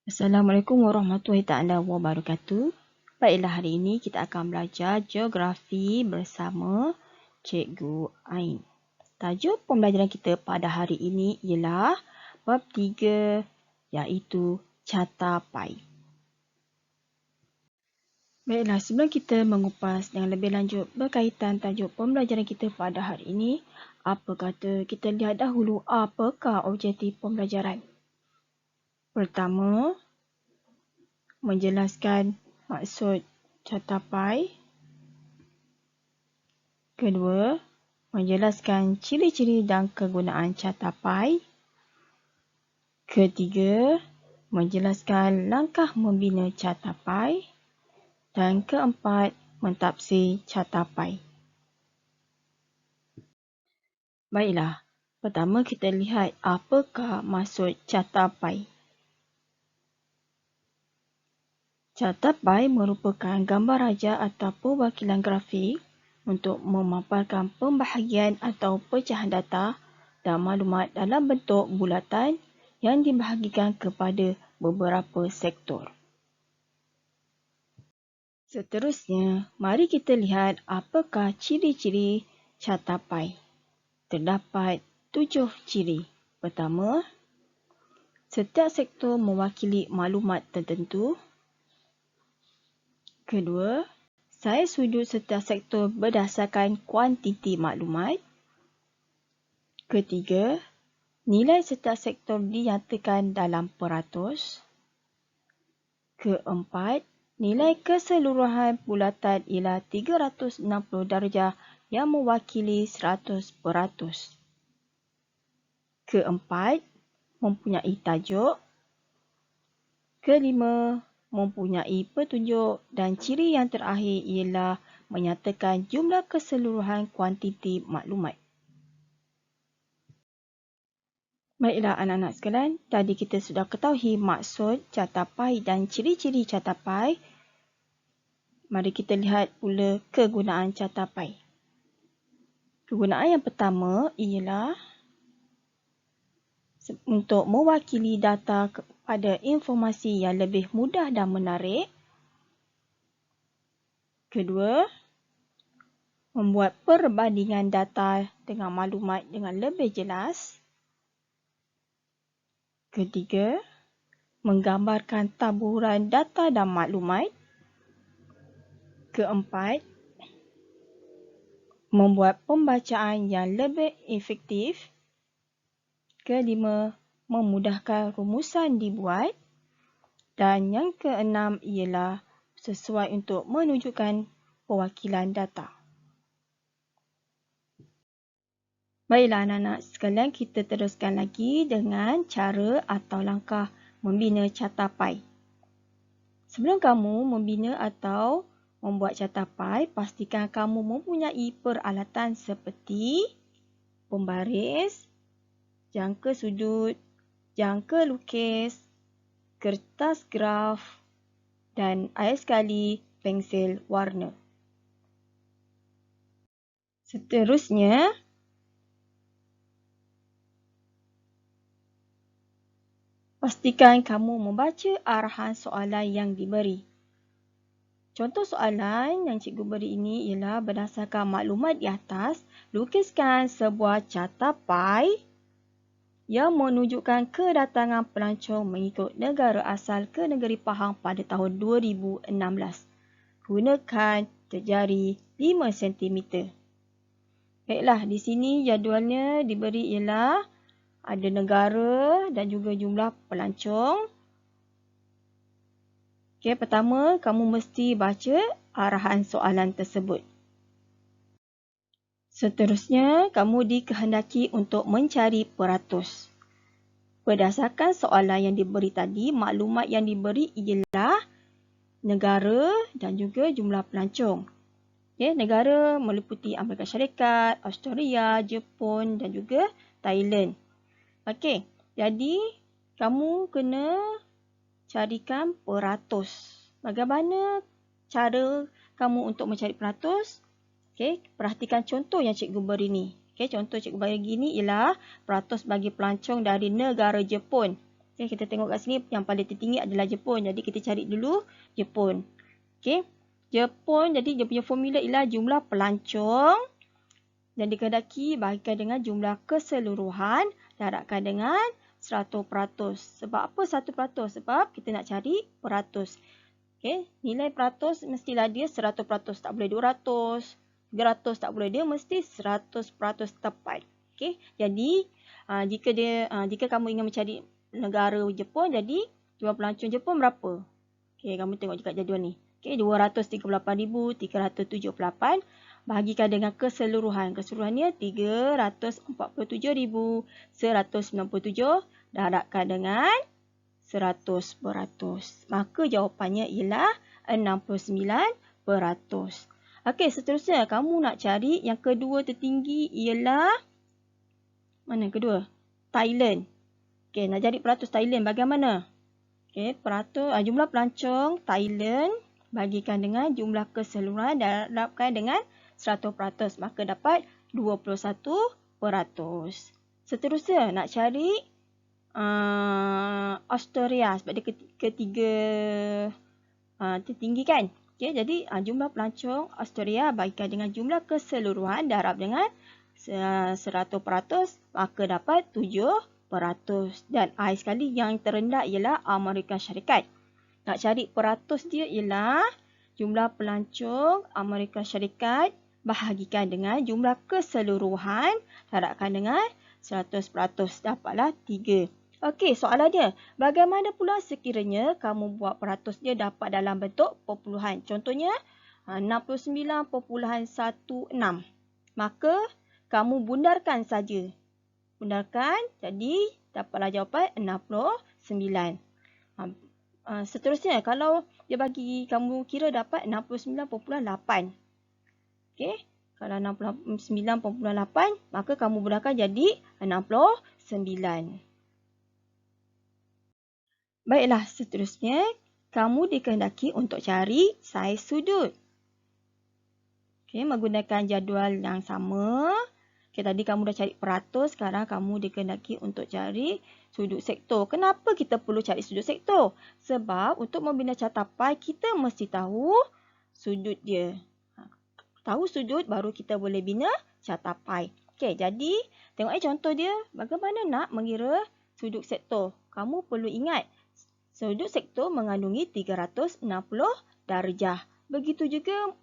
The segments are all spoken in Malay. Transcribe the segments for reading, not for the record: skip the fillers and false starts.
Assalamualaikum warahmatullahi taala wabarakatuh. Baiklah, hari ini kita akan belajar geografi bersama Cikgu Ain. Tajuk pembelajaran kita pada hari ini ialah bab 3 iaitu catapai. Baiklah, sebelum kita mengupas dengan lebih lanjut berkaitan tajuk pembelajaran kita pada hari ini, apa kata kita lihat dahulu apakah objektif pembelajaran. Pertama, menjelaskan maksud catapai. Kedua, menjelaskan ciri-ciri dan kegunaan catapai. Ketiga, menjelaskan langkah membina catapai. Dan keempat, mentafsir catapai. Baiklah, pertama kita lihat apakah maksud catapai. Catapai merupakan gambar raja atau perwakilan grafik untuk memaparkan pembahagian atau pecahan data dan maklumat dalam bentuk bulatan yang dibahagikan kepada beberapa sektor. Seterusnya, mari kita lihat apakah ciri-ciri catapai. Terdapat 7 ciri. Pertama, setiap sektor mewakili maklumat tertentu. Kedua, saiz sudut setiap sektor berdasarkan kuantiti maklumat. Ketiga, nilai setiap sektor dinyatakan dalam peratus. Keempat, nilai keseluruhan bulatan ialah 360 darjah yang mewakili 100%. Keempat, mempunyai tajuk. Kelima, mempunyai petunjuk, dan ciri yang terakhir ialah menyatakan jumlah keseluruhan kuantiti maklumat. Baiklah anak-anak sekalian, tadi kita sudah ketahui maksud catapai dan ciri-ciri catapai. Mari kita lihat pula kegunaan catapai. Kegunaan yang pertama ialah untuk mewakili data kepada informasi yang lebih mudah dan menarik. Kedua, membuat perbandingan data dengan maklumat dengan lebih jelas. Ketiga, menggambarkan taburan data dan maklumat. Keempat, membuat pembacaan yang lebih efektif. Kelima, memudahkan rumusan dibuat. Dan yang keenam ialah sesuai untuk menunjukkan perwakilan data. Baiklah anak-anak sekalian, kita teruskan lagi dengan cara atau langkah membina catapai. Sebelum kamu membina atau membuat catapai, pastikan kamu mempunyai peralatan seperti pembaris, jangka sudut, jangka lukis, kertas graf dan akhir sekali pensel warna. Seterusnya, pastikan kamu membaca arahan soalan yang diberi. Contoh soalan yang cikgu beri ini ialah berdasarkan maklumat di atas, lukiskan sebuah catapai yang menunjukkan kedatangan pelancong mengikut negara asal ke negeri Pahang pada tahun 2016. Gunakan jari 5 cm. Baiklah, di sini jadualnya diberi ialah ada negara dan juga jumlah pelancong. Okey, pertama kamu mesti baca arahan soalan tersebut. Seterusnya, kamu dikehendaki untuk mencari peratus. Berdasarkan soalan yang diberi tadi, maklumat yang diberi ialah negara dan juga jumlah pelancong. Okay, negara meliputi Amerika Syarikat, Australia, Jepun dan juga Thailand. Okey, jadi kamu kena carikan peratus. Bagaimana cara kamu untuk mencari peratus? Okey, perhatikan contoh yang cikgu beri ni. Okey, contoh cikgu bagi ni ialah peratus bagi pelancong dari negara Jepun. Okay, kita tengok kat sini yang paling tertinggi adalah Jepun. Jadi kita cari dulu Jepun. Okay. Jepun, jadi dia punya formula ialah jumlah pelancong yang dikehendaki bahagikan dengan jumlah keseluruhan darabkan dengan 100%. Sebab apa 100%? Sebab kita nak cari peratus. Okay. Nilai peratus mestilah dia 100%. Tak boleh 200, 300 tak boleh. Dia mesti 100% tepat. Okay. Jadi, jika kamu ingin mencari negara Jepun, jadi jumlah pelancong Jepun berapa? Okay, kamu tengok dekat jadual ni. Okay, 238,378 bahagikan dengan keseluruhan. Keseluruhannya 347,197 darabkan dengan 100%. Maka jawapannya ialah 69%. Okey, seterusnya kamu nak cari yang kedua tertinggi ialah mana kedua? Thailand. Okey, nak cari peratus Thailand bagaimana? Okey, jumlah pelancong Thailand bagikan dengan jumlah keseluruhan darabkan dengan 100%. Maka dapat 21%. Seterusnya nak cari Australia sebab dia ketiga tertinggi kan. Okay, jadi jumlah pelancong Australia bagikan dengan jumlah keseluruhan darab dengan 100%. Maka dapat 7%. Dan sekali yang terendah ialah Amerika Syarikat. Nak cari peratus dia ialah jumlah pelancong Amerika Syarikat bahagikan dengan jumlah keseluruhan darabkan dengan 100%. Dapatlah 3. Okey, soalan dia. Bagaimana pula sekiranya kamu buat peratus dia dapat dalam bentuk perpuluhan? Contohnya 69.16. Maka kamu bundarkan saja. Bundarkan, jadi dapatlah jawapan 69. Seterusnya, kalau dia bagi kamu kira dapat 69.8. Okey, kalau 69.8, maka kamu bundarkan jadi 69. Baiklah, seterusnya, kamu dikehendaki untuk cari saiz sudut. Okey, menggunakan jadual yang sama. Okay, tadi kamu dah cari peratus, sekarang kamu dikehendaki untuk cari sudut sektor. Kenapa kita perlu cari sudut sektor? Sebab untuk membina carta pi, kita mesti tahu sudut dia. Tahu sudut, baru kita boleh bina carta pi. Okay, jadi tengok contoh dia, bagaimana nak mengira sudut sektor. Kamu perlu ingat, sudut sektor mengandungi 360 darjah. Begitu juga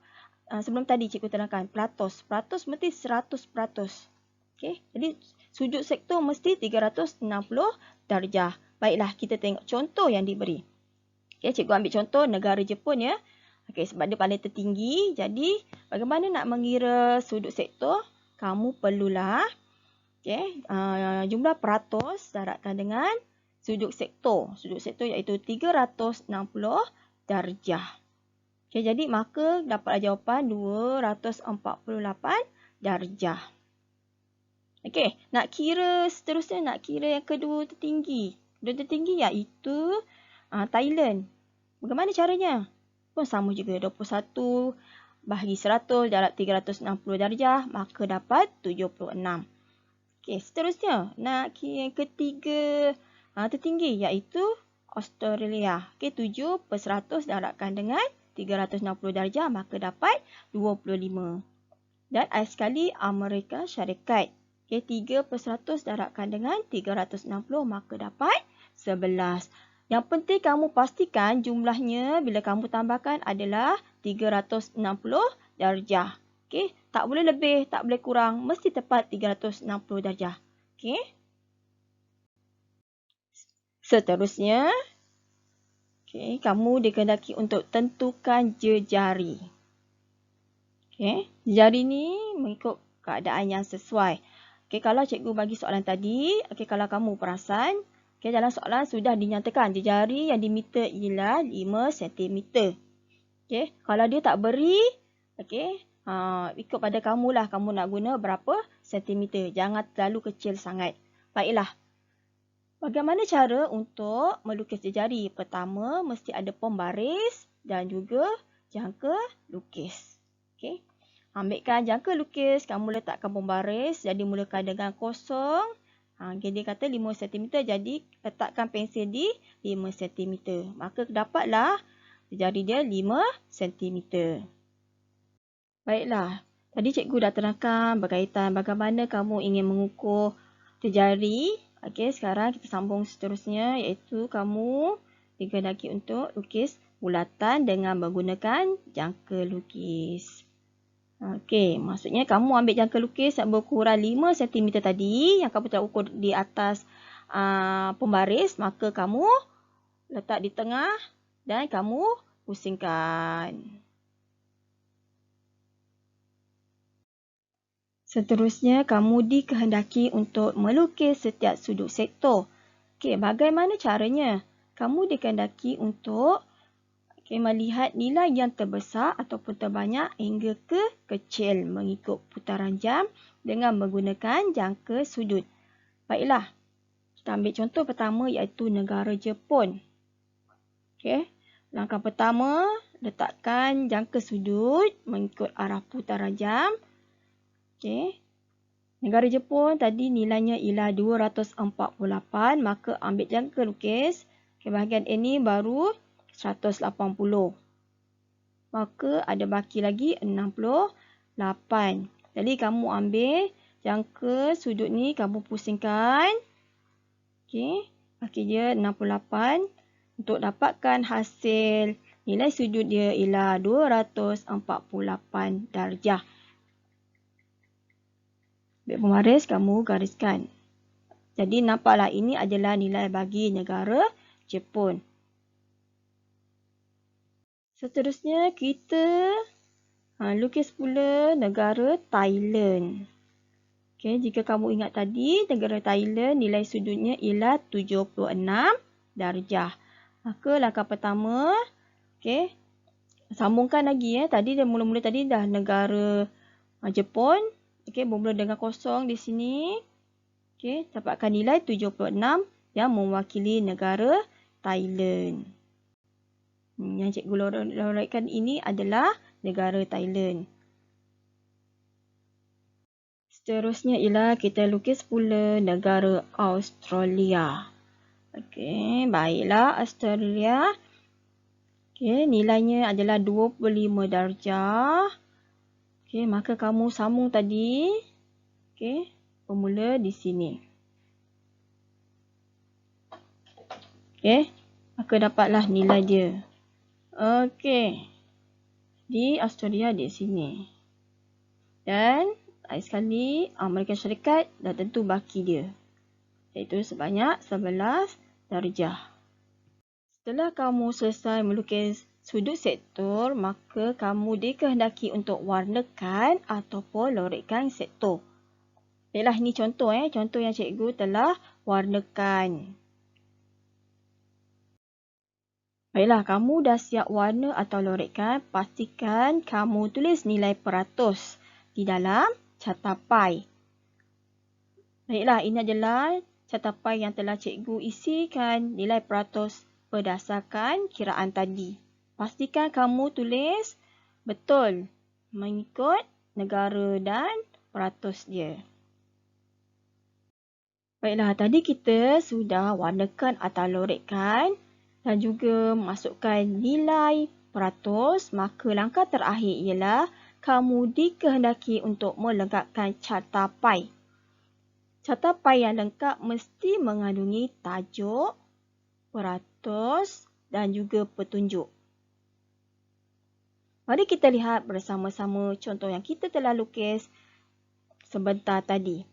sebelum tadi cikgu terangkan, peratus. Peratus mesti 100%. Okay. Jadi, sudut sektor mesti 360 darjah. Baiklah, kita tengok contoh yang diberi. Okay, cikgu ambil contoh negara Jepun ya. Okay, sebab dia paling tertinggi. Jadi, bagaimana nak mengira sudut sektor? Kamu perlulah jumlah peratus darabkan dengan sudut sektor. Sudut sektor iaitu 360 darjah. Okay, jadi maka dapatlah jawapan 248 darjah. Okey, nak kira seterusnya, nak kira yang kedua tertinggi. Kedua tertinggi iaitu Thailand. Bagaimana caranya? Pun sama juga, 21 bahagi 100 darab 360 darjah, maka dapat 76. Okey, seterusnya, nak kira yang ketiga tertinggi iaitu Australia. Okey, 7/100 darabkan dengan 360 darjah, maka dapat 25. Dan sekali Amerika Syarikat. Okay, 3/100 darabkan dengan 360, maka dapat 11. Yang penting kamu pastikan jumlahnya bila kamu tambahkan adalah 360 darjah. Okay, tak boleh lebih, tak boleh kurang. Mesti tepat 360 darjah. Okay. Seterusnya, okay, kamu dikehendaki untuk tentukan jejari. Okay, jejari ni mengikut keadaan yang sesuai. Okay, kalau cikgu bagi soalan tadi, okay, kalau kamu perasan, okay, dalam soalan sudah dinyatakan jejari yang diminta ialah 5 cm. Okay, kalau dia tak beri, okay, ikut pada kamulah, kamu nak guna berapa cm. Jangan terlalu kecil sangat. Baiklah. Bagaimana cara untuk melukis jejari? Pertama, mesti ada pembaris dan juga jangka lukis. Okay. Ambilkan jangka lukis, kamu letakkan pembaris. Jadi, mulakan dengan kosong Okay, dia kata 5 cm, jadi letakkan pensel di 5 cm. Maka dapatlah jari dia 5 cm. Baiklah, tadi cikgu dah terangkan berkaitan bagaimana kamu ingin mengukur jari. Okey, sekarang kita sambung seterusnya, iaitu kamu dikehendaki untuk lukis bulatan dengan menggunakan jangka lukis. Okey, maksudnya kamu ambil jangka lukis yang berukuran 5 cm tadi yang kamu telah ukur di atas pembaris, maka kamu letak di tengah dan kamu pusingkan. Seterusnya, kamu dikehendaki untuk melukis setiap sudut sektor. Okey, bagaimana caranya? Kamu dikehendaki untuk melihat nilai yang terbesar ataupun terbanyak hingga ke kecil mengikut putaran jam dengan menggunakan jangka sudut. Baiklah, kita ambil contoh pertama iaitu negara Jepun. Okey, langkah pertama, letakkan jangka sudut mengikut arah putaran jam. Okey. Negara Jepun tadi nilainya ialah 248, maka ambil jangka lukis. Okay, bahagian ini baru 180. Maka ada baki lagi 68. Jadi kamu ambil jangka sudut ni, kamu pusingkan. Okey, baki dia 68. Untuk dapatkan hasil nilai sudut dia ialah 248 darjah. Ambil pembaris, kamu gariskan. Jadi nampaklah ini adalah nilai bagi negara Jepun. Seterusnya kita lukis pula negara Thailand. Okay, jika kamu ingat tadi negara Thailand nilai sudutnya ialah 76 darjah. Maka langkah pertama, okay, sambungkan lagi. Tadi dia mula-mula tadi dah negara Jepun. Okey, bermula dengan kosong di sini. Okey, dapatkan nilai 76 yang mewakili negara Thailand. Yang cikgu loraikan ini adalah negara Thailand. Seterusnya ialah kita lukis pula negara Australia. Okey, baiklah Australia. Okey, nilainya adalah 25 darjah. Okey, maka kamu sambung tadi. Okey, bermula di sini. Okey, maka dapatlah nilai dia. Okey, di Australia di sini. Dan akhir sekali, Amerika Syarikat dah tentu baki dia, iaitu sebanyak 11 darjah. Setelah kamu selesai melukis sudut sektor, maka kamu dikehendaki untuk warnakan ataupun lorikkan sektor. Baiklah, ini contoh contoh yang cikgu telah warnakan. Baiklah, kamu dah siap warna atau lorikkan, pastikan kamu tulis nilai peratus di dalam catapai. Baiklah, ini adalah catapai yang telah cikgu isikan nilai peratus berdasarkan kiraan tadi. Pastikan kamu tulis betul mengikut negara dan peratus dia. Baiklah, tadi kita sudah warnakan atau lorikkan dan juga masukkan nilai peratus. Maka langkah terakhir ialah kamu dikehendaki untuk melengkapkan catapai. Catapai yang lengkap mesti mengandungi tajuk, peratus dan juga petunjuk. Mari kita lihat bersama-sama contoh yang kita telah lukis sebentar tadi.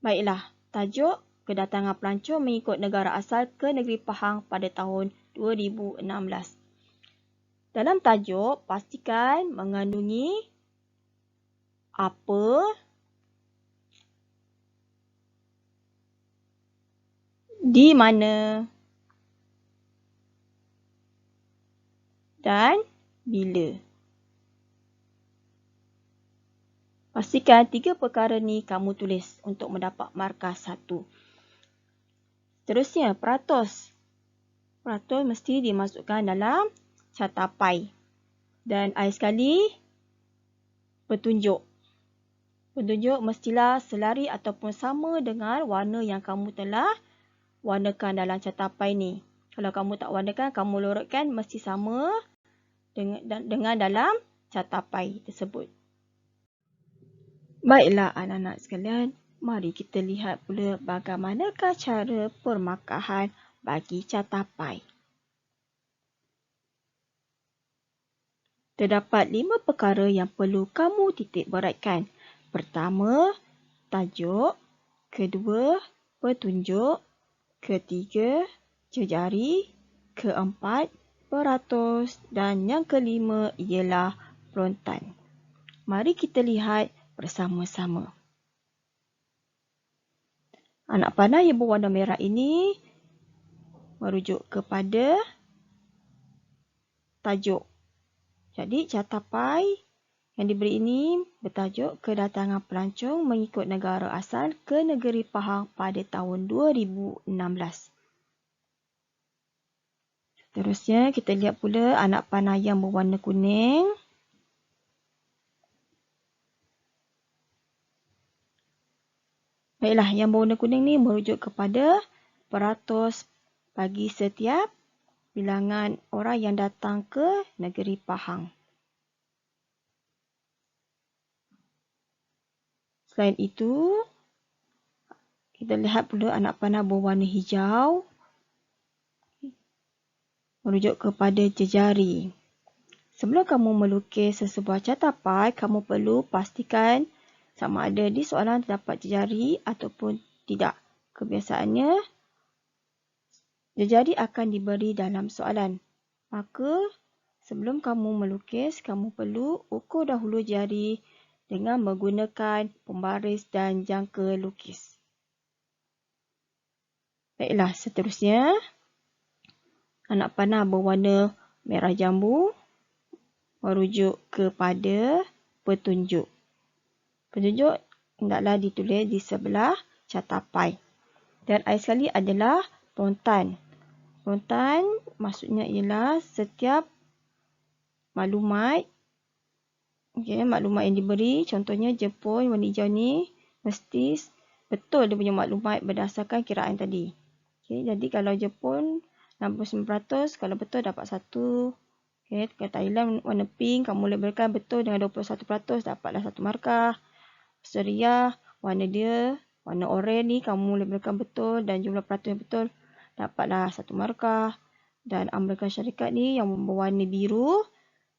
Baiklah, tajuk kedatangan pelancong mengikut negara asal ke negeri Pahang pada tahun 2016. Dalam tajuk, pastikan mengandungi apa, di mana dan bila. Pastikan 3 perkara ni kamu tulis untuk mendapat markah 1. Seterusnya, peratus. Peratus mesti dimasukkan dalam catapai. Dan akhir sekali, petunjuk. Petunjuk mestilah selari ataupun sama dengan warna yang kamu telah warnakan dalam catapai ni. Kalau kamu tak warnakan, kamu lorotkan mesti sama dengan dalam catapai tersebut. Baiklah anak-anak sekalian, mari kita lihat pula bagaimanakah cara permakahan bagi catapai. Terdapat 5 perkara yang perlu kamu titik beratkan. Pertama, tajuk. Kedua, petunjuk. Ketiga, jejari. Keempat, peratus. Dan yang kelima ialah perontan. Mari kita lihat bersama-sama. Anak panah yang berwarna merah ini merujuk kepada tajuk. Jadi, catapai yang diberi ini bertajuk Kedatangan Pelancong Mengikut Negara Asal ke Negeri Pahang pada tahun 2016. Seterusnya, kita lihat pula anak panah yang berwarna kuning. Baiklah, yang berwarna kuning ni merujuk kepada peratus bagi setiap bilangan orang yang datang ke negeri Pahang. Selain itu, kita lihat pula anak panah berwarna hijau merujuk kepada jejari. Sebelum kamu melukis sesebuah catapai, kamu perlu pastikan sama ada di soalan terdapat jejari ataupun tidak. Kebiasaannya, jejari akan diberi dalam soalan. Maka, sebelum kamu melukis, kamu perlu ukur dahulu jari dengan menggunakan pembaris dan jangka lukis. Baiklah, seterusnya, anak panah berwarna merah jambu merujuk kepada petunjuk. Petunjuk hendaklah ditulis di sebelah catapai. Dan akhir sekali adalah perontan. Perontan maksudnya ialah setiap maklumat maklumat yang diberi, contohnya Jepun warna hijau ni mesti betul dia punya maklumat berdasarkan kiraan tadi. Jadi kalau Jepun 69%, kalau betul dapat 1. Kalau Thailand warna pink, kamu labelkan betul dengan 21%, dapatlah 1 markah. Australia warna dia warna oranye ni kamu labelkan betul dan jumlah peratus yang betul, dapatlah 1 markah. Dan Amerika Syarikat ni yang berwarna biru,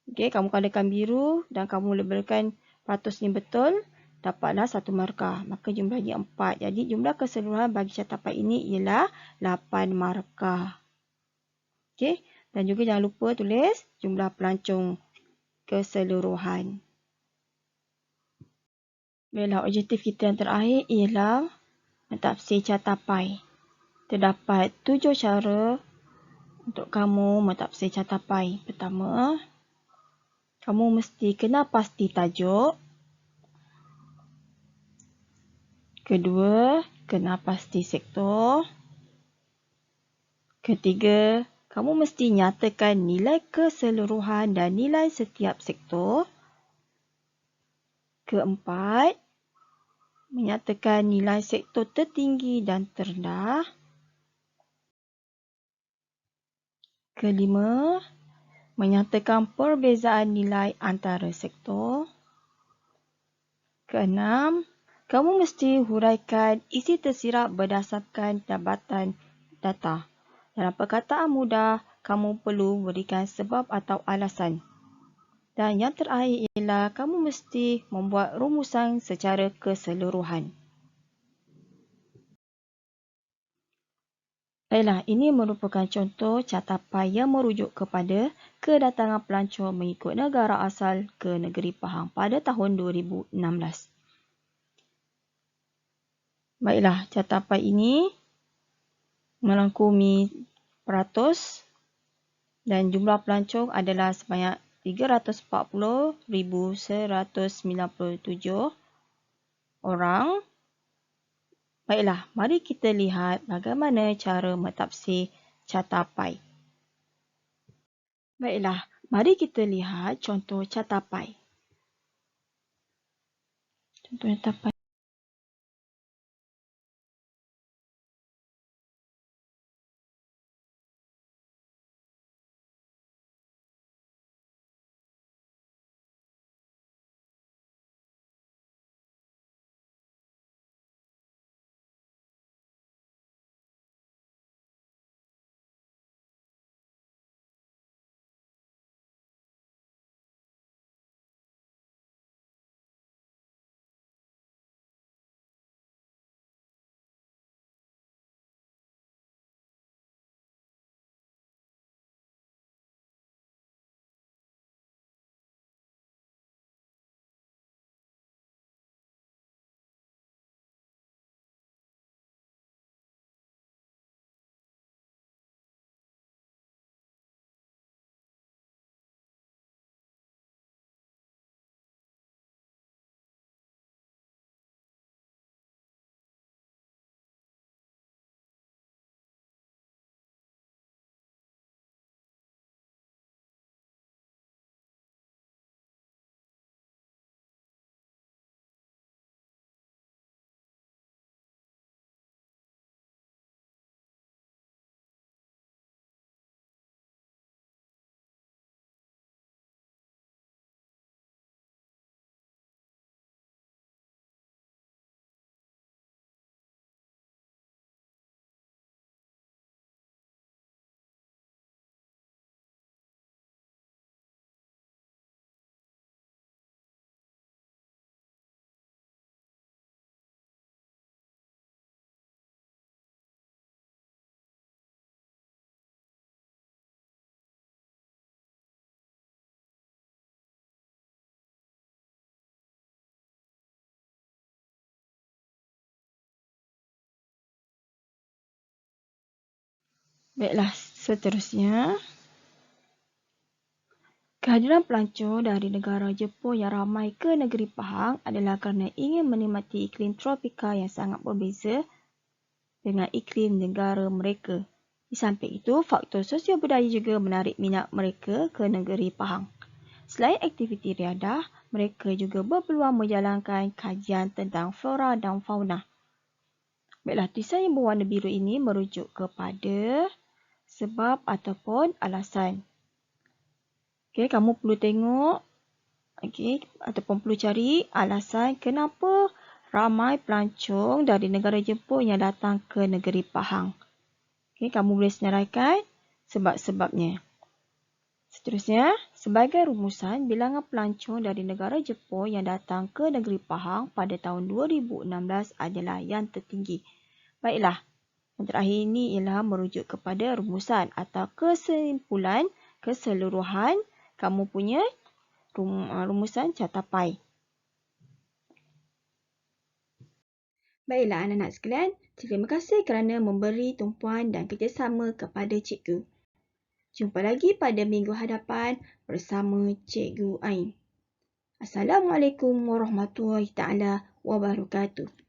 kamu kadakan biru dan kamu labelkan peratus ni betul, dapatlah 1 markah. Maka jumlahnya 4. Jadi jumlah keseluruhan bagi catapai ini ialah 8 markah. Dan juga jangan lupa tulis jumlah pelancong keseluruhan. Baiklah, objektif kita yang terakhir ialah mentafsir catapai. Terdapat 7 cara untuk kamu mentafsir catapai. Pertama, kamu mesti kenal pasti tajuk. Kedua, kenal pasti sektor. Ketiga, kamu mesti nyatakan nilai keseluruhan dan nilai setiap sektor. Keempat, menyatakan nilai sektor tertinggi dan terendah. Kelima, menyatakan perbezaan nilai antara sektor. Keenam, kamu mesti huraikan isi tersirat berdasarkan jabatan data. Dalam perkataan mudah, kamu perlu berikan sebab atau alasan. Dan yang terakhir ialah kamu mesti membuat rumusan secara keseluruhan. Baiklah, ini merupakan contoh catapai yang merujuk kepada kedatangan pelancong mengikut negara asal ke negeri Pahang pada tahun 2016. Baiklah, catapai ini merangkumi peratus dan jumlah pelancong adalah sebanyak 340,197 orang. Baiklah, mari kita lihat bagaimana cara mentafsir catapai. Baiklah, mari kita lihat contoh catapai. Contohnya tapai. Baiklah, seterusnya. Kehadiran pelancong dari negara Jepun yang ramai ke negeri Pahang adalah kerana ingin menikmati iklim tropika yang sangat berbeza dengan iklim negara mereka. Di samping itu, faktor sosial budaya juga menarik minat mereka ke negeri Pahang. Selain aktiviti riadah, mereka juga berpeluang menjalankan kajian tentang flora dan fauna. Baiklah, tulisan yang berwarna biru ini merujuk kepada sebab ataupun alasan. Okey, kamu perlu tengok ataupun perlu cari alasan kenapa ramai pelancong dari negara Jepun yang datang ke negeri Pahang. Okey, kamu boleh senaraikan sebab-sebabnya. Seterusnya, sebagai rumusan, bilangan pelancong dari negara Jepun yang datang ke negeri Pahang pada tahun 2016 adalah yang tertinggi. Baiklah, yang terakhir ini ialah merujuk kepada rumusan atau kesimpulan keseluruhan kamu punya rumusan catapai. Baiklah anak-anak sekalian, terima kasih kerana memberi tumpuan dan kerjasama kepada cikgu. Jumpa lagi pada minggu hadapan bersama Cikgu Ain. Assalamualaikum warahmatullahi taala wabarakatuh.